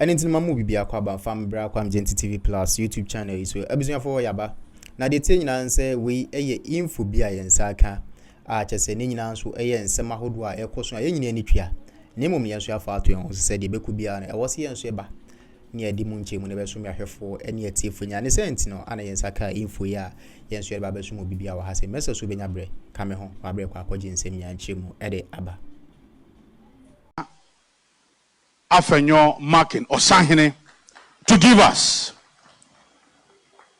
Anything mamu bibi akwaba fam bra kwam Gente TV Plus YouTube channel is so abusunya for yaba na de tie nyina nse we eye info bia yensa aka a chese ne nyina nso eye nsema hodo a ekoso a yenyina ani twia ne mom yenso afa ato yen se de beku bia na ewose yenso eba ne adi mu nche mu ne beso miahwefo ene atiefo nya ne senti no ana yensa aka info ya yenso eba beso mu bibia wa ha se message so benya bre kame ho wa bre kwa akwaje nsem nya nche mu ede aba Afenyo Markin or Sahine to give us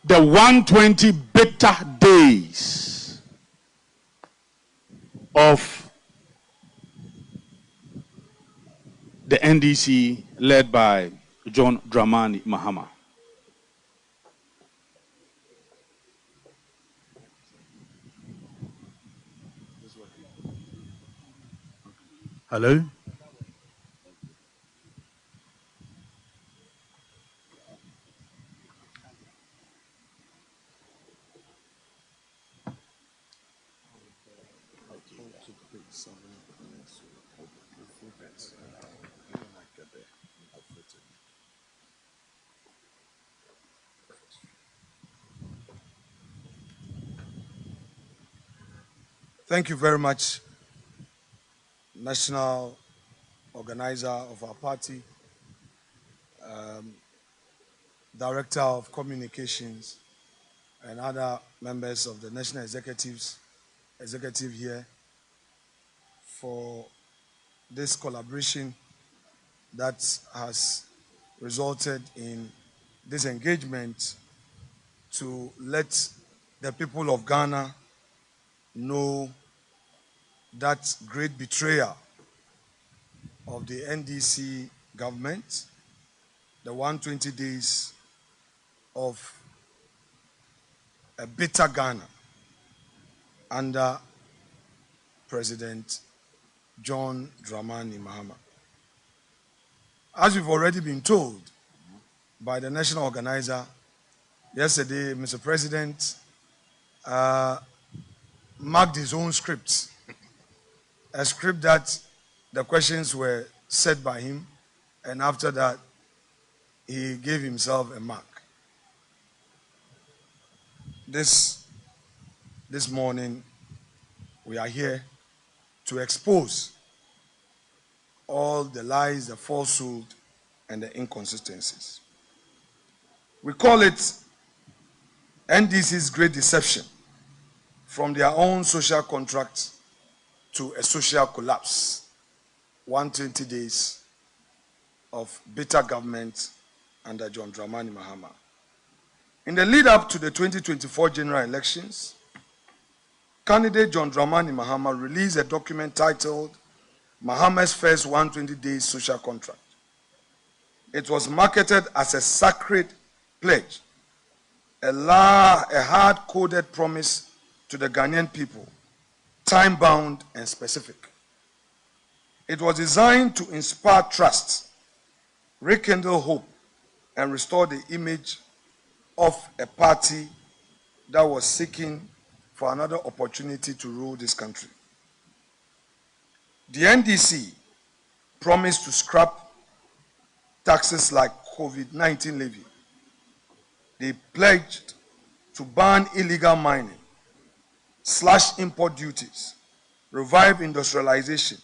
the 120 better days of the NDC led by John Dramani Mahama. Hello? Thank you very much, national organizer of our party, director of communications, and other members of the national executive here for this collaboration that has resulted in this engagement to let the people of Ghana know that great betrayal of the NDC government, the 120 days of a bitter Ghana under President John Dramani Mahama. As we've already been told by the national organizer, yesterday, Mr. President marked his own script, a script that the questions were set by him, and after that, he gave himself a mark. This morning, we are here to expose all the lies, the falsehood, and the inconsistencies. We call it NDC's great deception, from their own social contract to a social collapse. 120 days of bitter government under John Dramani Mahama. In the lead up to the 2024 general elections, candidate John Dramani Mahama released a document titled Mahama's First 120 Days Social Contract. It was marketed as a sacred pledge, a hard-coded promise to the Ghanaian people, time-bound and specific. It was designed to inspire trust, rekindle hope, and restore the image of a party that was seeking for another opportunity to rule this country. The NDC promised to scrap taxes like COVID-19 levy. They pledged to ban illegal mining, slash import duties, revive industrialization,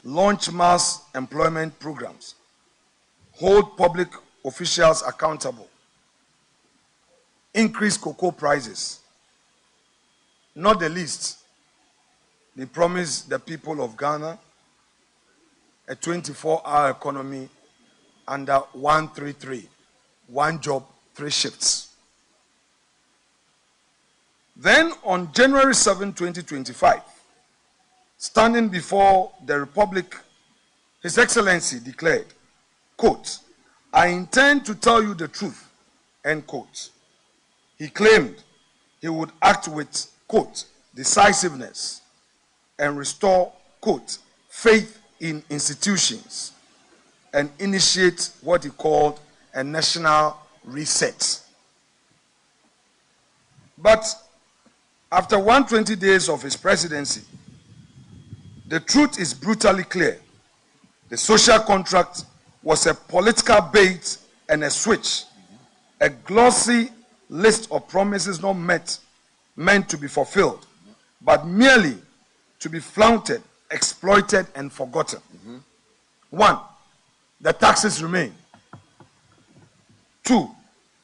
launch mass employment programs, hold public officials accountable, increase cocoa prices. Not the least, they promised the people of Ghana a 24-hour economy under 133, one job, 3 shifts. Then on January 7, 2025, standing before the Republic, His Excellency declared, quote, "I intend to tell you the truth," end quote. He claimed he would act with, quote, "decisiveness and restore," quote, "faith in institutions and initiate what he called a national reset." But after 120 days of his presidency, the truth is brutally clear. The social contract was a political bait and a switch, a glossy list of promises not meant to be fulfilled, but merely to be flaunted, exploited, and forgotten. 1, the taxes remain. 2,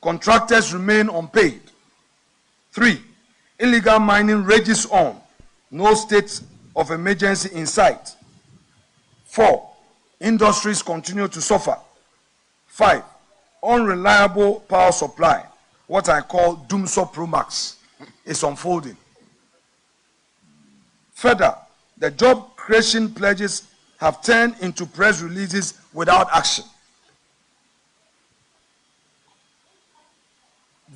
contractors remain unpaid. 3, illegal mining rages on, no state of emergency in sight. 4, industries continue to suffer. 5, unreliable power supply, what I call Doomsor Pro Max, is unfolding. Further, the job creation pledges have turned into press releases without action.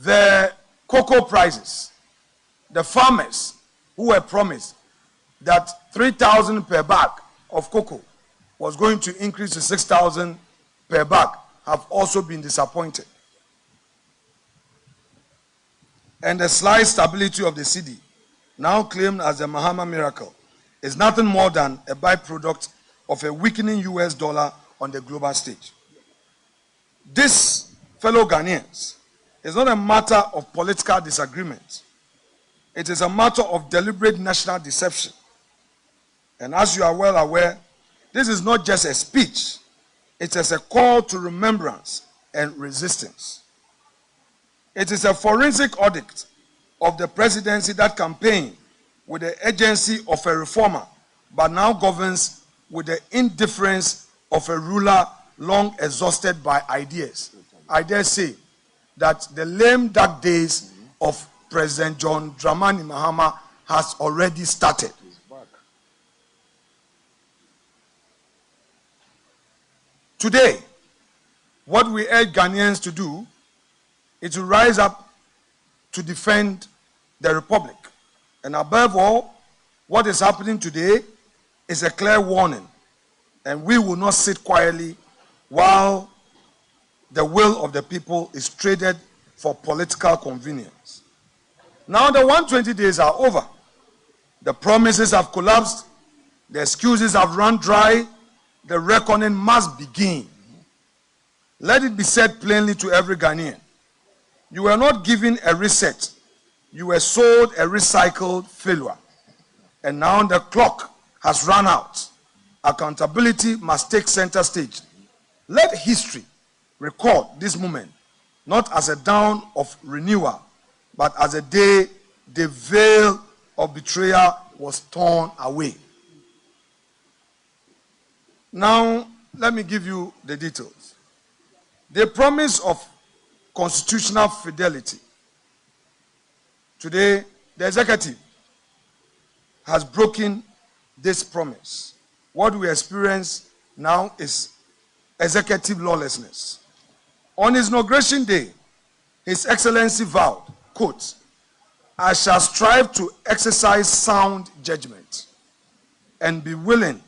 The cocoa prices, the farmers who were promised that 3,000 per bag of cocoa was going to increase to 6,000 per bag, have also been disappointed. And the slight stability of the cedi, now claimed as the Mahama miracle, is nothing more than a byproduct of a weakening US dollar on the global stage. This, fellow Ghanaians, is not a matter of political disagreement. It is a matter of deliberate national deception. And as you are well aware, this is not just a speech, it is a call to remembrance and resistance. It is a forensic audit of the presidency that campaigned with the agency of a reformer, but now governs with the indifference of a ruler long exhausted by ideas. I dare say that the lame dark days of President John Dramani Mahama has already started. Today, what we urge Ghanaians to do is to rise up to defend the Republic. And above all, what is happening today is a clear warning. And we will not sit quietly while the will of the people is traded for political convenience. Now the 120 days are over. The promises have collapsed. The excuses have run dry. The reckoning must begin. Let it be said plainly to every Ghanaian. You were not given a reset. You were sold a recycled failure. And now the clock has run out. Accountability must take center stage. Let history record this moment, not as a dawn of renewal, but as a day the veil of betrayal was torn away. Now, let me give you the details. The promise of constitutional fidelity. Today, the executive has broken this promise. What we experience now is executive lawlessness. On his inauguration day, His Excellency vowed, quote, "I shall strive to exercise sound judgment and be willing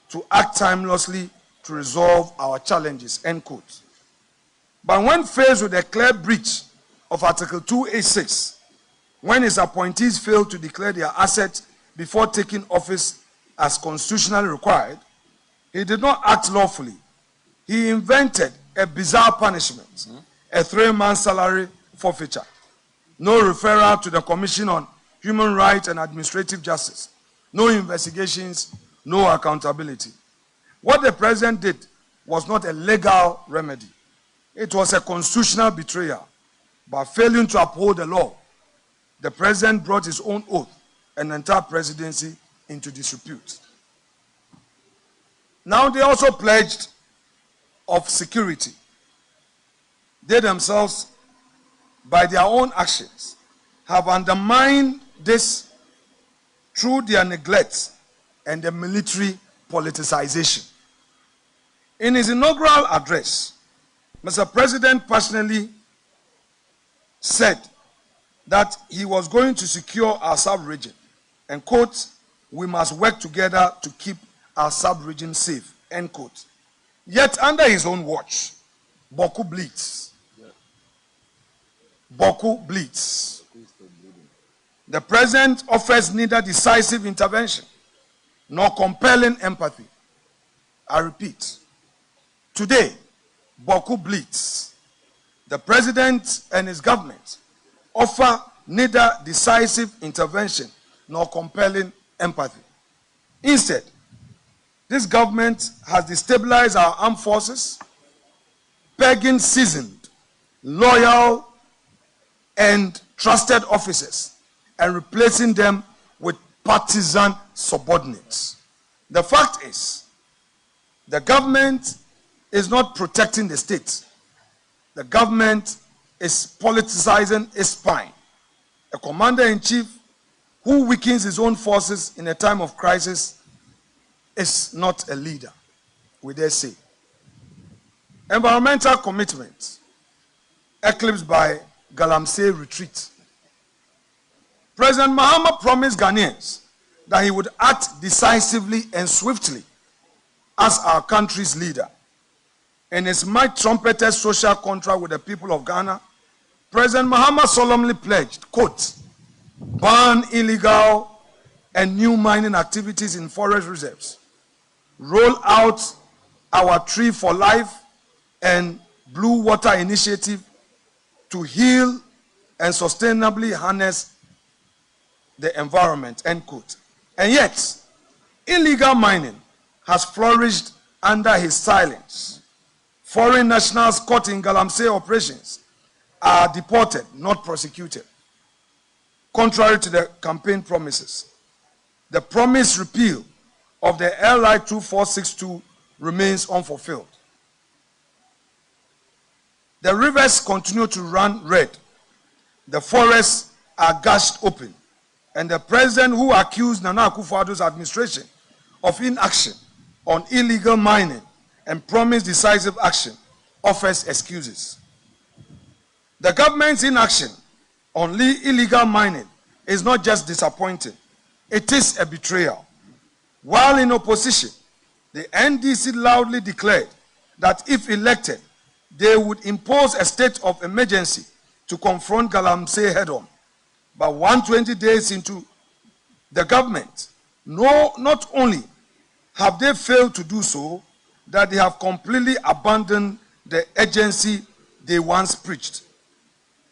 to act timelessly to resolve our challenges," end quote. But when faced with a clear breach of Article 286, when his appointees failed to declare their assets before taking office as constitutionally required, he did not act lawfully. He invented a bizarre punishment, a 3-month salary forfeiture, no referral to the Commission on Human Rights and Administrative Justice, no investigations, no accountability. What the president did was not a legal remedy. It was a constitutional betrayal. By failing to uphold the law, the president brought his own oath and the entire presidency into disrepute. Now they also pledged of security. They themselves, by their own actions, have undermined this through their neglect and the military politicization. In his inaugural address, Mr. President personally said that he was going to secure our sub-region and, quote, "We must work together to keep our sub-region safe," end quote. Yet under his own watch, Boku bleeds. Boku bleeds. The president offers neither decisive intervention nor compelling empathy. I repeat, today, Boku bleeds. The president and his government offer neither decisive intervention nor compelling empathy. Instead, this government has destabilized our armed forces, pegging seasoned, loyal, and trusted officers and replacing them with partisan subordinates. The fact is, the government is not protecting the state. The government is politicizing its spine. A commander-in-chief who weakens his own forces in a time of crisis is not a leader, we dare say. Environmental commitment eclipsed by Galamsey retreat. President Mahama promised Ghanaians that he would act decisively and swiftly as our country's leader. In his might-trumpeted social contract with the people of Ghana, President Mahama solemnly pledged, quote, ban illegal and new mining activities in forest reserves, roll out our Tree for Life and Blue Water Initiative to heal and sustainably harness the environment, end quote. And yet, illegal mining has flourished under his silence. Foreign nationals caught in Galamsey operations are deported, not prosecuted, contrary to the campaign promises. The promised repeal of the LI 2462 remains unfulfilled. The rivers continue to run red. The forests are gashed open. And the president who accused Nana Akufo-Addo's administration of inaction on illegal mining and promised decisive action offers excuses. The government's inaction on illegal mining is not just disappointing, it is a betrayal. While in opposition, the NDC loudly declared that if elected, they would impose a state of emergency to confront Galamsey head-on. But 120 days into the government, not only have they failed to do so, that they have completely abandoned the agency they once preached.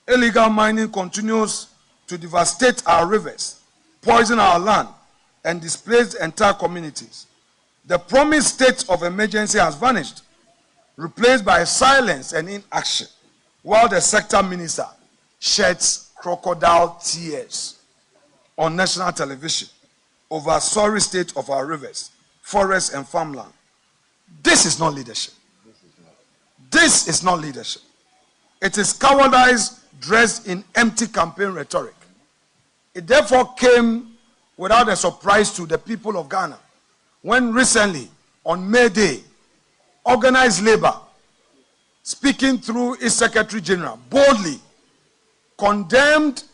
Illegal mining continues to devastate our rivers, poison our land, and displace entire communities. The promised state of emergency has vanished, replaced by silence and inaction, while the sector minister sheds crocodile tears on national television over a sorry state of our rivers, forests, and farmland. This is not leadership. This is not leadership. It is cowardice dressed in empty campaign rhetoric. It therefore came without a surprise to the people of Ghana when recently, on May Day, organized labor, speaking through its Secretary General, boldly condemned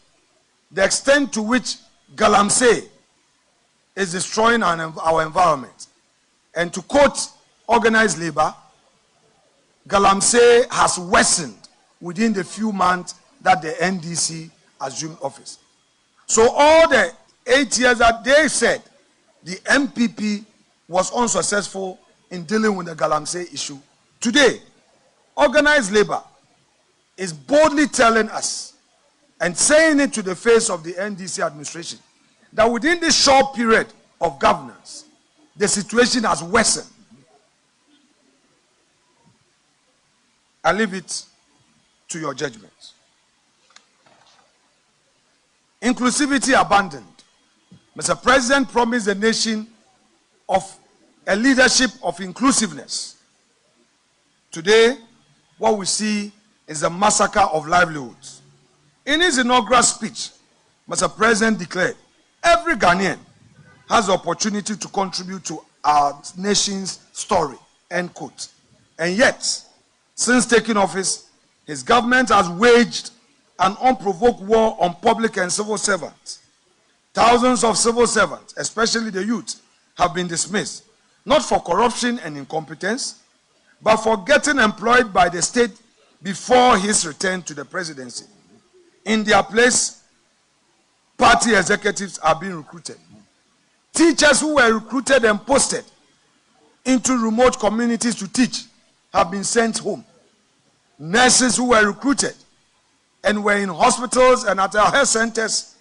the extent to which Galamsey is destroying our environment. And to quote organized labor, Galamsey has worsened within the few months that the NDC assumed office. So all the 8 years that they said the NPP was unsuccessful in dealing with the Galamsey issue, today, organized labor is boldly telling us and saying it to the face of the NDC administration that within this short period of governance, the situation has worsened. I leave it to your judgment. Inclusivity abandoned. Mr. President promised the nation of a leadership of inclusiveness. Today, what we see is a massacre of livelihoods. In his inaugural speech, Mr. President declared, every Ghanaian has the opportunity to contribute to our nation's story, end quote. And yet, since taking office, his government has waged an unprovoked war on public and civil servants. Thousands of civil servants, especially the youth, have been dismissed, not for corruption and incompetence, but for getting employed by the state before his return to the presidency. In their place, party executives are being recruited. Teachers who were recruited and posted into remote communities to teach have been sent home. nurses who were recruited and were in hospitals and at our health centers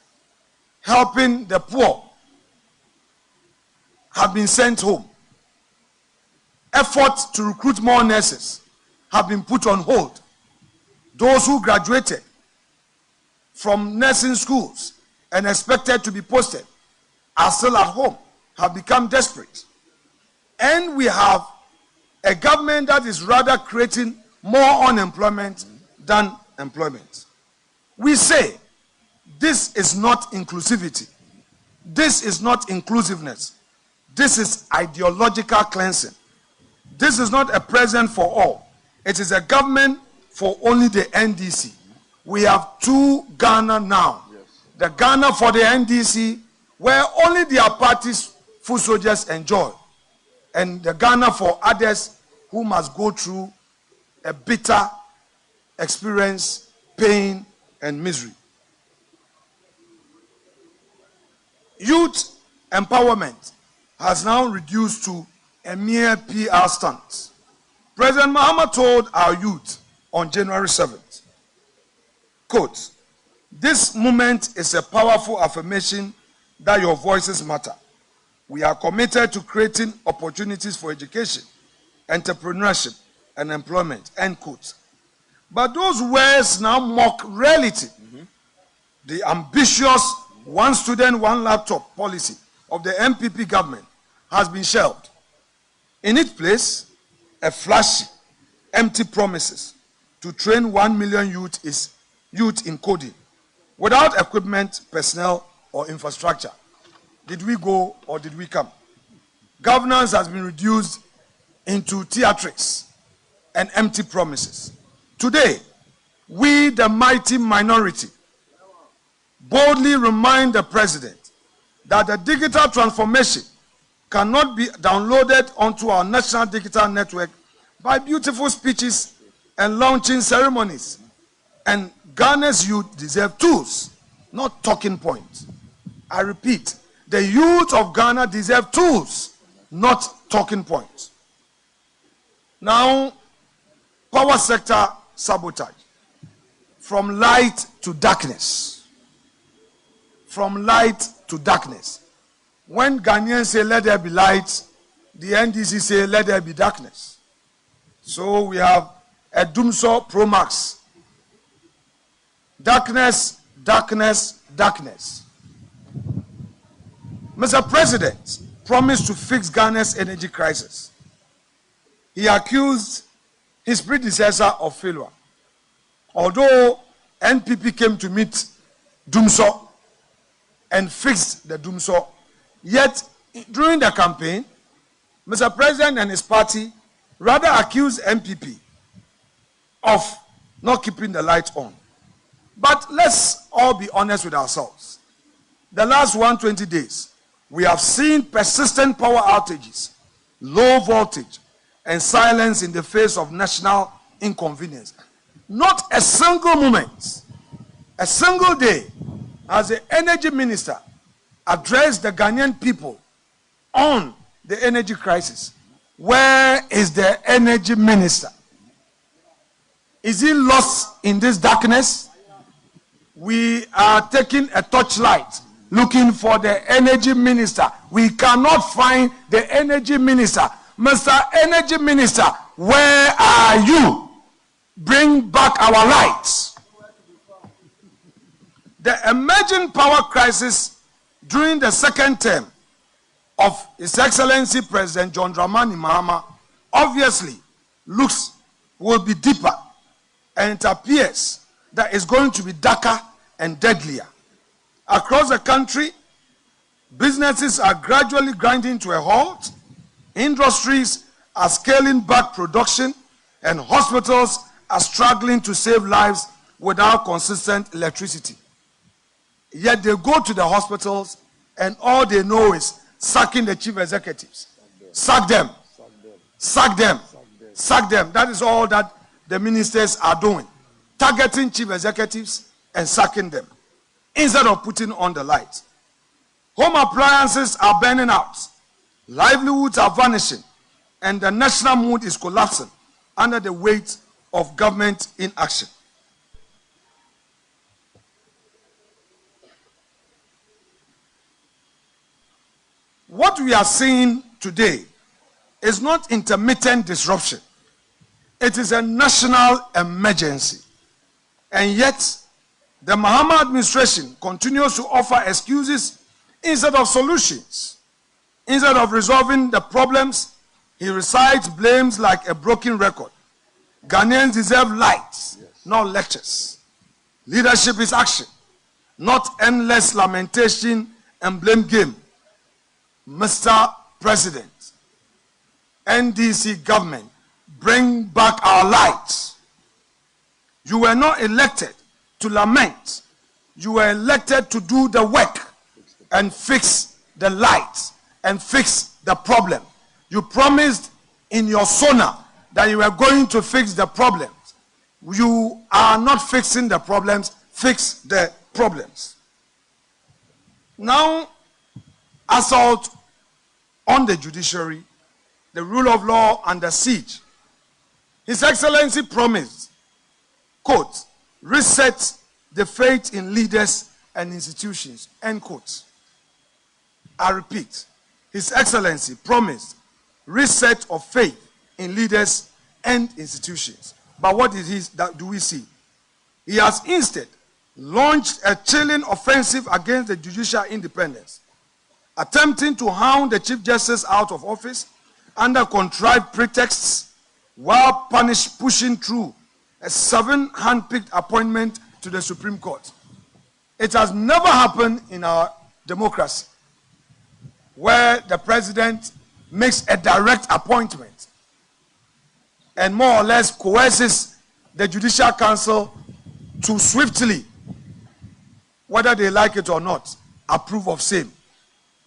helping the poor have been sent home. Efforts to recruit more nurses have been put on hold. Those who graduated from nursing schools and expected to be posted are still at home, have become desperate. And we have a government that is rather creating more unemployment than employment. We say this is not inclusivity. This is not inclusiveness. This is ideological cleansing. This is not a present for all. It is a government for only the NDC. We have two Ghana now. Yes. The Ghana for the NDC, where only their party's foot soldiers enjoy, and the Ghana for others who must go through a bitter experience, pain, and misery. Youth empowerment has now reduced to a mere PR stunt. President Mahama told our youth on January 7th, quote, "This moment is a powerful affirmation that your voices matter. We are committed to creating opportunities for education, entrepreneurship, and employment," end quote. But those words now mock reality. The ambitious one student, one laptop policy of the NPP government has been shelved. In its place, a flashy, empty promises to train 1 million youth in coding without equipment, personnel, or infrastructure. Did we go or did we come? Governance has been reduced into TÈAÂS and empty promises. Today, we, the mighty minority, boldly remind the president that the digital transformation cannot be downloaded onto our national digital network by beautiful speeches and launching ceremonies. And Ghana's youth deserve tools, not talking points. I repeat, the youth of Ghana deserve tools, not talking points. Now, power sector sabotage. From light to darkness. From light to darkness. When Ghanaians say, "Let there be light," the NDC say, "Let there be darkness." So we have a Doomsaw Pro Max. Darkness, darkness, darkness. Mr. President promised to fix Ghana's energy crisis. He accused his predecessor of failure. Although NPP came to meet Doomsaw and fixed the Doomsaw, yet during the campaign, Mr. President and his party rather accused NPP of not keeping the light on. But let's all be honest with ourselves. The last 120 days, we have seen persistent power outages, low voltage, and silence in the face of national inconvenience. Not a single moment, a single day, has the energy minister addressed the Ghanaian people on the energy crisis. Where is the energy minister? Is he lost in this darkness? We are taking a torchlight looking for the energy minister. We cannot find the energy minister. Mr. Energy Minister, where are you? Bring back our lights. The emerging power crisis during the second term of His Excellency President John Dramani Mahama obviously will be deeper, and it appears that it's going to be darker and deadlier. Across the country, businesses are gradually grinding to a halt, industries are scaling back production, and hospitals are struggling to save lives without consistent electricity. Yet they go to the hospitals and all they know is sacking the chief executives. Sack them. Sack them. Sack them. That is all that the ministers are doing. Targeting chief executives and sacking them instead of putting on the light. Home appliances are burning out. Livelihoods are vanishing. And the national mood is collapsing under the weight of government inaction. What we are seeing today is not intermittent disruption. It is a national emergency. And yet, the Mahama administration continues to offer excuses instead of solutions. Instead of resolving the problems, he recites blames like a broken record. Ghanaians deserve lights, not lectures. Leadership is action, not endless lamentation and blame game. Mr. President, NDC government, bring back our lights. You were not elected to lament. You were elected to do the work and fix the lights and fix the problem. You promised in your sonar that you were going to fix the problems. You are not fixing the problems. Fix the problems. Now, assault on the judiciary, the rule of law under siege. His Excellency promised, quote, reset the faith in leaders and institutions, end quote. I repeat, His Excellency promised reset of faith in leaders and institutions. But what do we see? He has instead launched a chilling offensive against the judicial independence, attempting to hound the Chief Justice out of office under contrived pretexts while pushing through a 7 hand-picked appointment to the Supreme Court. It has never happened in our democracy where the president makes a direct appointment and more or less coerces the Judicial Council to swiftly, whether they like it or not, approve of same.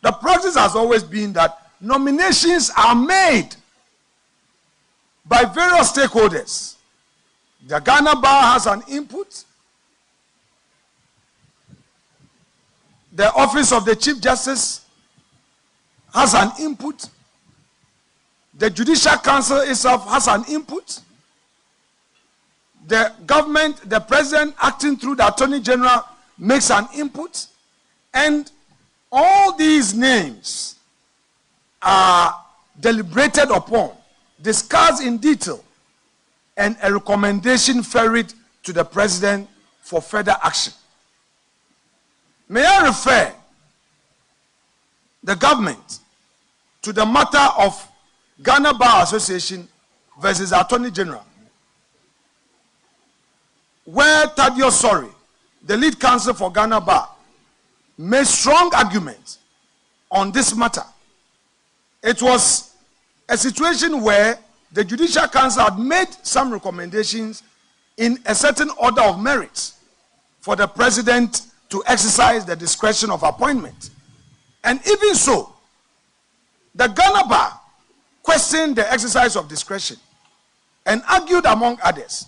The practice has always been that nominations are made by various stakeholders. The Ghana Bar has an input. The Office of the Chief Justice has an input. The Judicial Council itself has an input. The government, the president acting through the Attorney General makes an input. And all these names are deliberated upon, discussed in detail, and a recommendation ferried to the president for further action. May I refer the government to the matter of Ghana Bar Association versus Attorney General, where TÈAŘS Sori, the lead counsel for Ghana Bar, made strong arguments on this matter. It was a situation where the Judicial Council had made some recommendations in a certain order of merit for the president to exercise the discretion of appointment. And even so, the Ghana Bar questioned the exercise of discretion and argued, among others,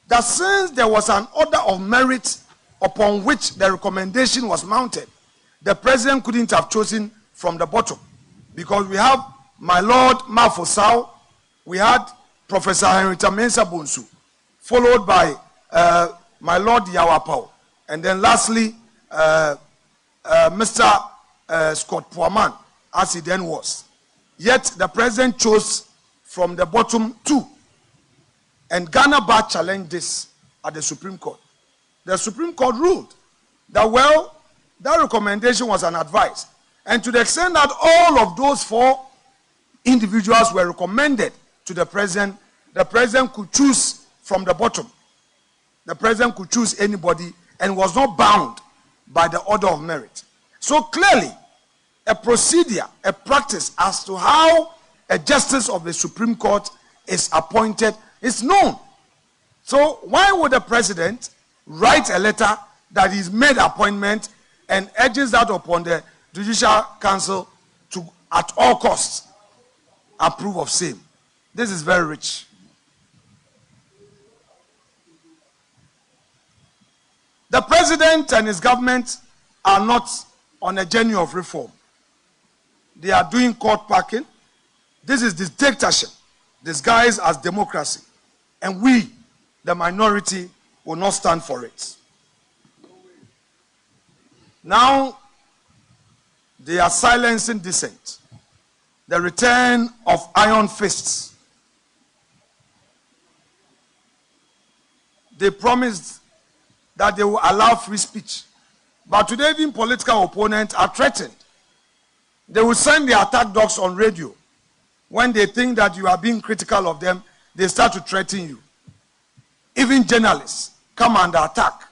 that since there was an order of merit upon which the recommendation was mounted, the president couldn't have chosen from the bottom, because we have my Lord Mafosau, we had Professor Henrietta Mensah Bonsu, followed by my Lord Yawapao, and then lastly Mr. Scott Puaman, as he then was. Yet the president chose from the bottom two, and Ghana Bar challenged this at the Supreme Court. The Supreme Court ruled that, well, that recommendation was unadvised, and to the extent that all of those 4 individuals were recommended to the president could choose from the bottom. The president could choose anybody and was not bound by the order of merit. So clearly, a procedure, a practice as to how a justice of the Supreme Court is appointed is known. So why would the president write a letter that he's made appointment and urges that upon the Judicial Council to, at all costs, approve of same? This is very rich. The president and his government are not on a journey of reform. They are doing court packing. This is dictatorship disguised as democracy. And we the minority will not stand for it. Now, they are silencing dissent. The return of iron fists. They promised that they will allow free speech. But today, even political opponents are threatened. They will send their attack dogs on radio. When they think that you are being critical of them, they start to threaten you. Even journalists come under attack.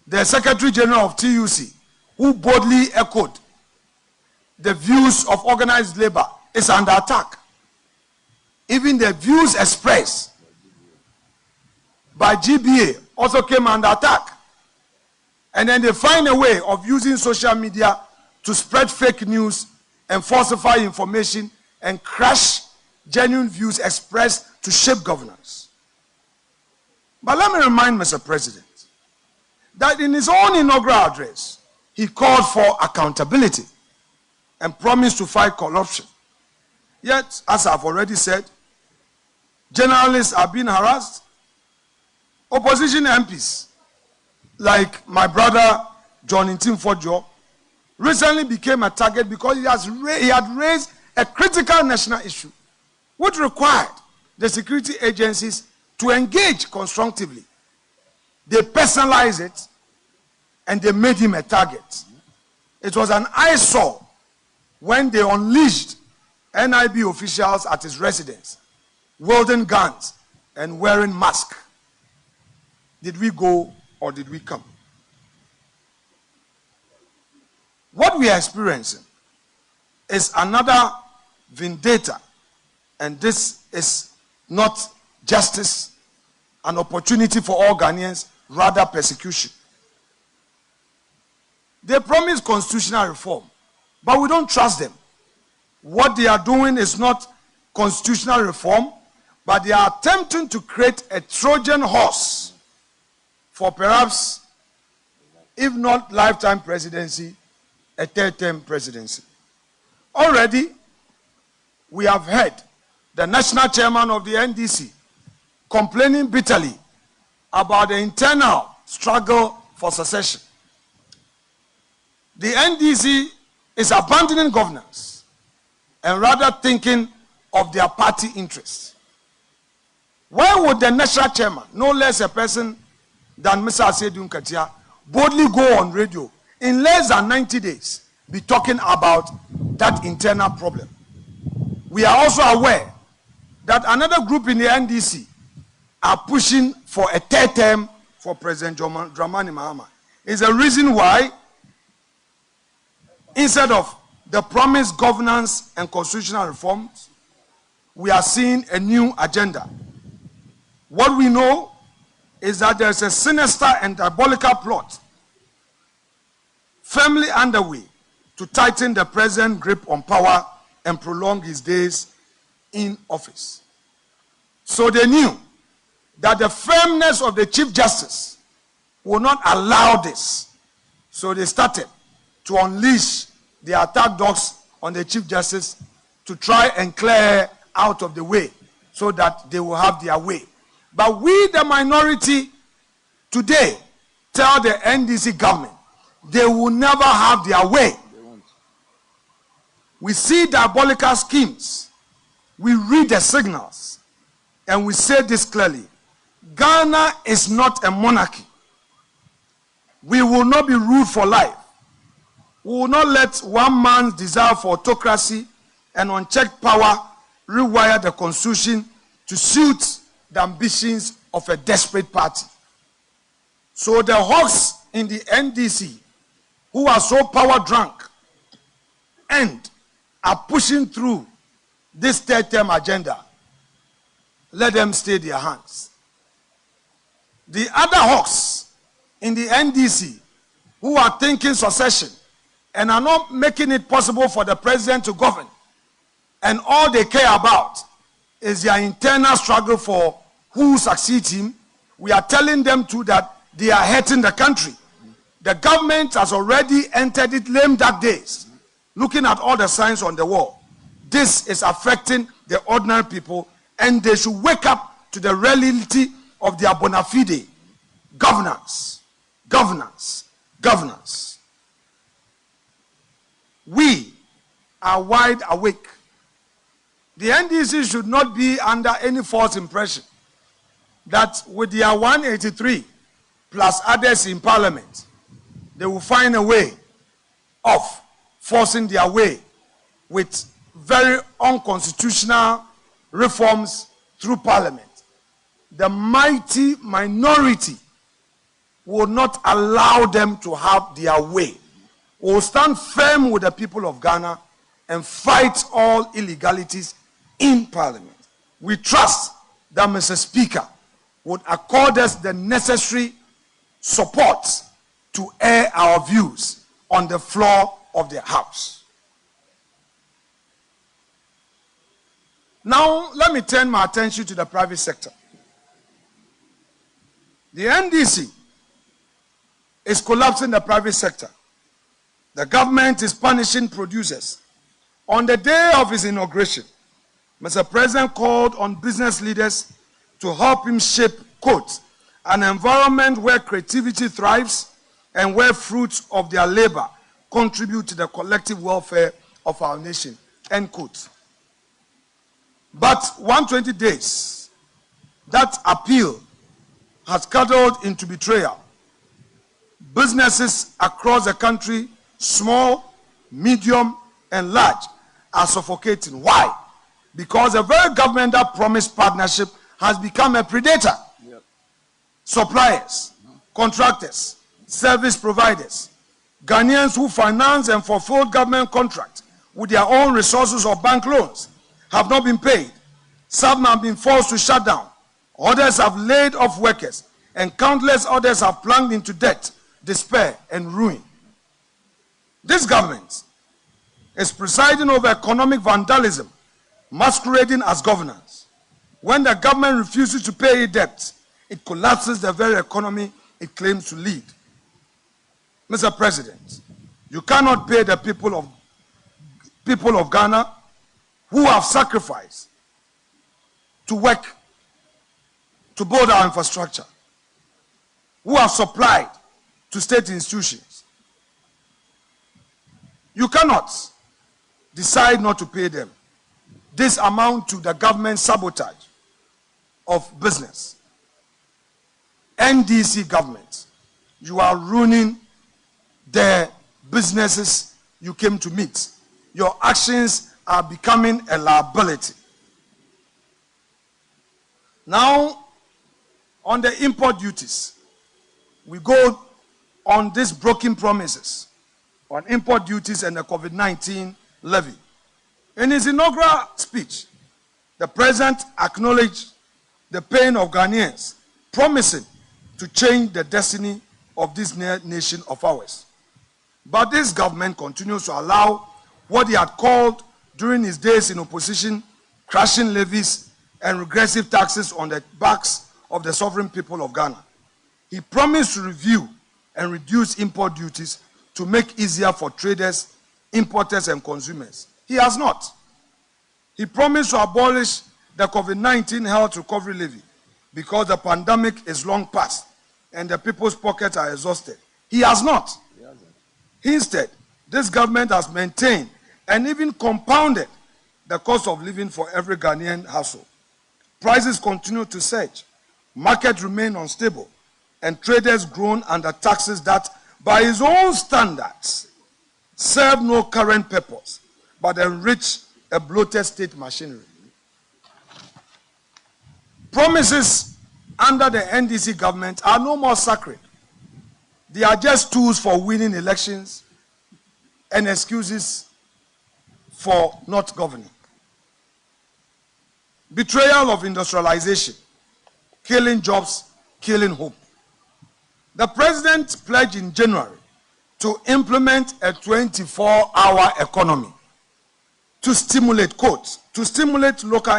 The Secretary General of TUC, who boldly echoed the views of organized labor, is under attack. Even the views expressed by GBA also came under attack. And then they find a way of using social media to spread fake news and falsify information and crush genuine views expressed to shape governance. But let me remind Mr. President that in his own inaugural address, he called for accountability and promised to fight corruption. Yet, as I've already said, journalists are being harassed. Opposition MPs, like my brother John Intim recently became a target because he had raised a critical national issue, which required the security agencies to engage constructively. They personalized it and they made him a target. It was an eyesore when they unleashed NIB officials at his residence, wielding guns and wearing masks. Did we go or did we come? What we are experiencing is another vendetta, and this is not justice, an opportunity for all Ghanaians, rather persecution. They promise constitutional reform, but we don't trust them. What they are doing is not constitutional reform, but they are attempting to create a Trojan horse for perhaps, if not lifetime presidency, a third-term presidency. Already, we have heard the national chairman of the NDC complaining bitterly about the internal struggle for succession. The NDC is abandoning governance and rather thinking of their party interests. Why would the national chairman, no less a person than Mr. Asedu Nkatia, boldly go on radio in less than 90 days be talking about that internal problem? We are also aware that another group in the NDC are pushing for a third term for President Dramani Mahama. It's a reason why, instead of the promised governance and constitutional reforms, we are seeing a new agenda. What we know is that there's a sinister and diabolical plot firmly underway to tighten the president's grip on power and prolong his days in office. So they knew that the firmness of the Chief Justice will not allow this. So they started to unleash the attack dogs on the Chief Justice to try and clear out of the way so that they will have their way. But we, the minority, today tell the NDC government they will never have their way. We see diabolical schemes. We read the signals. And we say this clearly. Ghana is not a monarchy. We will not be ruled for life. We will not let one man's desire for autocracy and unchecked power rewire the constitution to suit the ambitions of a desperate party. So the hawks in the NDC who are so power drunk and are pushing through this third-term agenda, let them stay their hands. The other hawks in the NDC who are thinking succession and are not making it possible for the president to govern, and all they care about is their internal struggle for who succeeds him, we are telling them too that they are hurting the country. The government has already entered its lame dark days, looking at all the signs on the wall. This is affecting the ordinary people, and they should wake up to the reality of their bona fide governance. We are wide awake. The NDC should not be under any false impression that with their 183 plus others in parliament, they will find a way of forcing their way with very unconstitutional reforms through parliament. The mighty minority will not allow them to have their way. We will stand firm with the people of Ghana and fight all illegalities in parliament. We trust that Mr. Speaker would accord us the necessary support to air our views on the floor of the House. Now, let me turn my attention to the private sector. The NDC is collapsing the private sector. The government is punishing producers. On the day of his inauguration, Mr. President called on business leaders to help him shape, quote, an environment where creativity thrives and where fruits of their labor contribute to the collective welfare of our nation, end quote. But 120 days, that appeal has cuddled into betrayal. Businesses across the country, small, medium, and large, are suffocating. Why? Because the very government that promised partnership has become a predator. Yep. Suppliers, contractors, service providers, Ghanaians who finance and fulfill government contracts with their own resources or bank loans have not been paid. Some have been forced to shut down. Others have laid off workers, and countless others have plunged into debt, despair, and ruin. This government is presiding over economic vandalism, masquerading as governance. When the government refuses to pay its debt, it collapses the very economy it claims to lead. Mr. President, you cannot pay the people of Ghana who have sacrificed to work to build our infrastructure, who have supplied to state institutions. You cannot decide not to pay them. This amounts to the government sabotage of business. NDC government, you are ruining the businesses you came to meet. Your actions are becoming a liability. Now, on the import duties, we go on these broken promises on import duties and the COVID-19 levy. In his inaugural speech, the president acknowledged the pain of Ghanaians, promising to change the destiny of this nation of ours. But this government continues to allow what he had called during his days in opposition, crashing levies and regressive taxes on the backs of the sovereign people of Ghana. He promised to review and reduce import duties to make easier for traders, importers, and consumers. He has not. He promised to abolish the COVID-19 health recovery levy because the pandemic is long past and the people's pockets are exhausted. He has not. Instead, this government has maintained and even compounded the cost of living for every Ghanaian household. Prices continue to surge, markets remain unstable, and traders groan under taxes that, by his own standards, serve no current purpose but enrich a bloated state machinery. Promises under the NDC government are no more sacred. They are just tools for winning elections and excuses for not governing. Betrayal of industrialization, killing jobs, killing hope. The president pledged in January to implement a 24-hour economy to stimulate, quote, to stimulate local